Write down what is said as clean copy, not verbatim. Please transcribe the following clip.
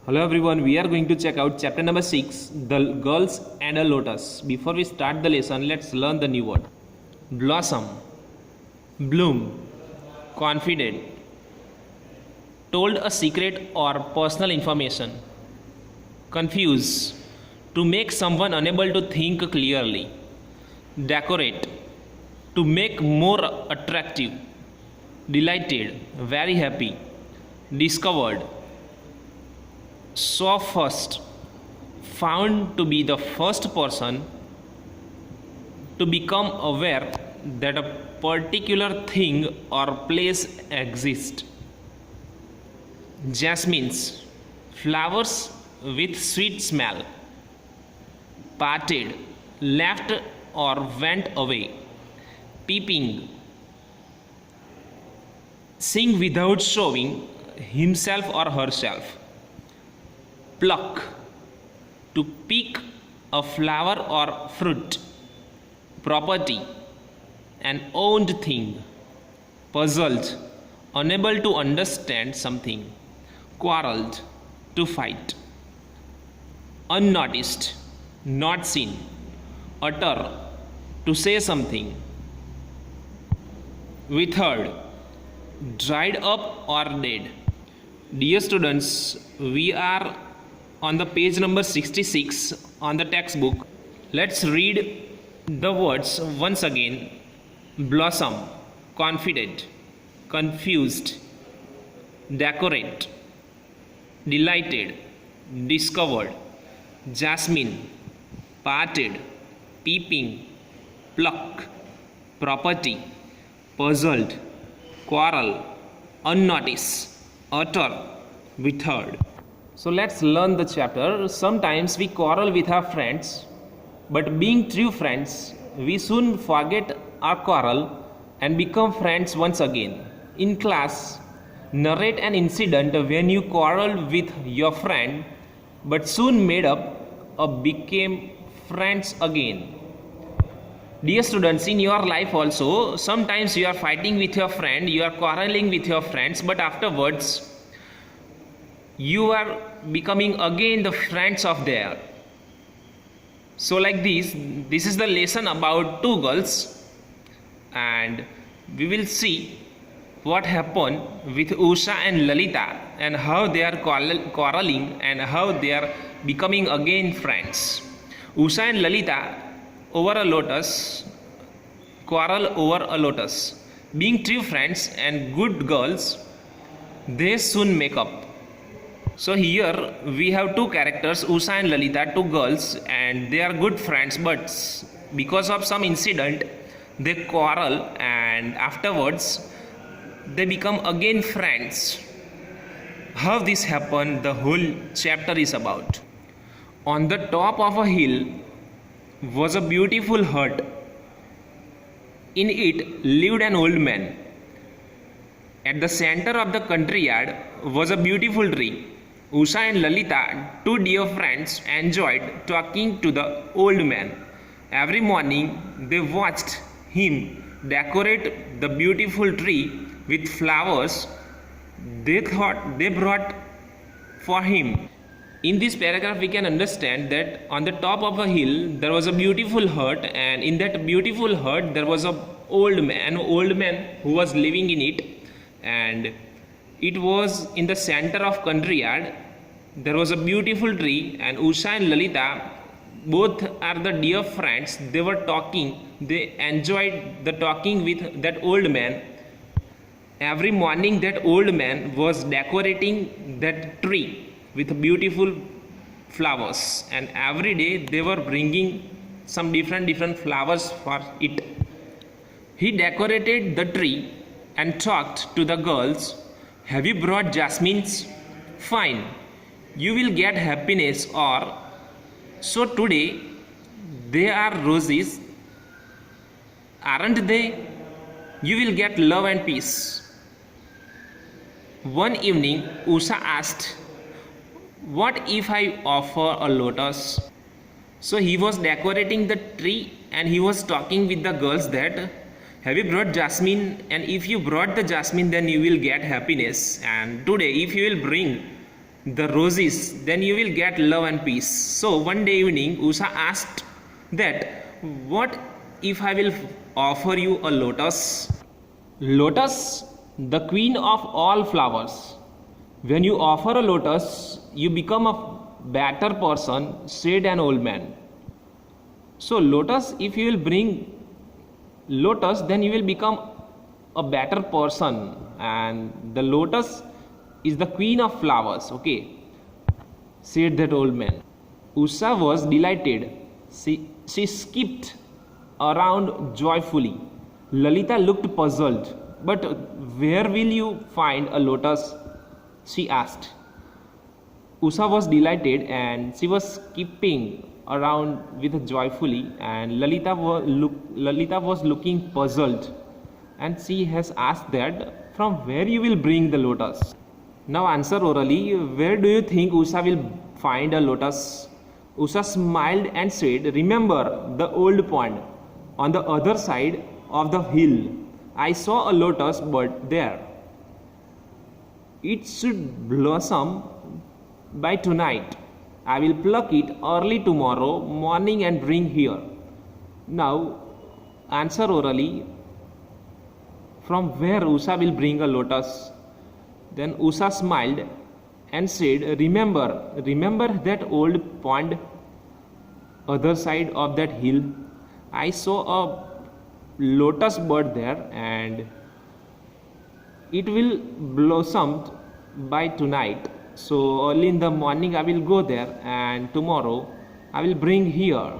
Hello everyone, we are going to check out chapter number 6, The Girls and a Lotus. Before we start the lesson, let's learn the new word. Blossom, bloom, confident, told a secret or personal information. Confuse, to make someone unable to think clearly. Decorate, to make more attractive. Delighted, very happy. Discovered, saw first, found to be the first person to become aware that a particular thing or place exists. Jasmines, flowers with sweet smell. Parted, left or went away. Peeping, sing without showing himself or herself. Pluck, to pick a flower or fruit. Property, an owned thing. Puzzled, unable to understand something. Quarreled, to fight. Unnoticed, not seen. Utter, to say something. Withered, dried up or dead. Dear students, we are on the page number 66 on the textbook. Let's read the words once again. Blossom, confident, confused, decorate, delighted, discovered, jasmine, parted, peeping, pluck, property, puzzled, quarrel, unnoticed, utter, withered. So let's learn the chapter. Sometimes we quarrel with our friends, but being true friends, we soon forget our quarrel and become friends once again. In class, narrate an incident when you quarreled with your friend, but soon made up or became friends again. Dear students, in your life also, sometimes you are fighting with your friend, you are quarreling with your friends, but afterwards, you are becoming again the friends of theirs. So like this is the lesson about two girls, and we will see what happened with Usha and Lalita and how they are quarreling and how they are becoming again friends. Usha and Lalita over a lotus, quarrel over a lotus. Being true friends and good girls, they soon make up. So here we have two characters, Usha and Lalita, two girls, and they are good friends, but because of some incident they quarrel and afterwards they become again friends. How this happened, the whole chapter is about. On the top of a hill was a beautiful hut. In it lived an old man. At the center of the country yard was a beautiful tree. Usha and Lalita, two dear friends, enjoyed talking to the old man. Every morning they watched him decorate the beautiful tree with flowers they thought they brought for him. In this paragraph we can understand that on the top of a hill there was a beautiful hut, and in that beautiful hut there was an old man who was living in it, and it was in the center of country yard. There was a beautiful tree, and Usha and Lalita, both are the dear friends. They were talking. They enjoyed the talking with that old man. Every morning that old man was decorating that tree with beautiful flowers, and every day they were bringing some different flowers for it. He decorated the tree and talked to the girls. Have you brought jasmines? Fine, you will get happiness. Or so today they are roses, aren't they? You will get love and peace. One evening Usha asked, what if I offer a lotus? So he was decorating the tree and he was talking with the girls that Have you brought jasmine? And if you brought the jasmine, then you will get happiness. And today, if you will bring the roses, then you will get love and peace. So one day evening, Usha asked that, what if I will offer you a lotus? Lotus, the queen of all flowers. When you offer a lotus, you become a better person, said an old man. So lotus, if you will bring lotus, then you will become a better person, and the lotus is the queen of flowers, okay, said that old man. Usha was delighted. She skipped around joyfully. Lalita looked puzzled. But where will you find a lotus? She asked. Usha was delighted and she was skipping around with joyfully, and Lalita was looking puzzled, and she has asked that, from where you will bring the lotus? Now answer orally. Where do you think Usha will find a lotus? Usha smiled and said, remember the old pond on the other side of the hill. I saw a lotus bud there. It should blossom by tonight. I will pluck it early tomorrow morning and bring here. Now answer orally. From where Usha will bring a lotus? Then Usha smiled and said, remember that old pond, other side of that hill. I saw a lotus bud there, and it will blossom by tonight. So early in the morning I will go there, and tomorrow I will bring here.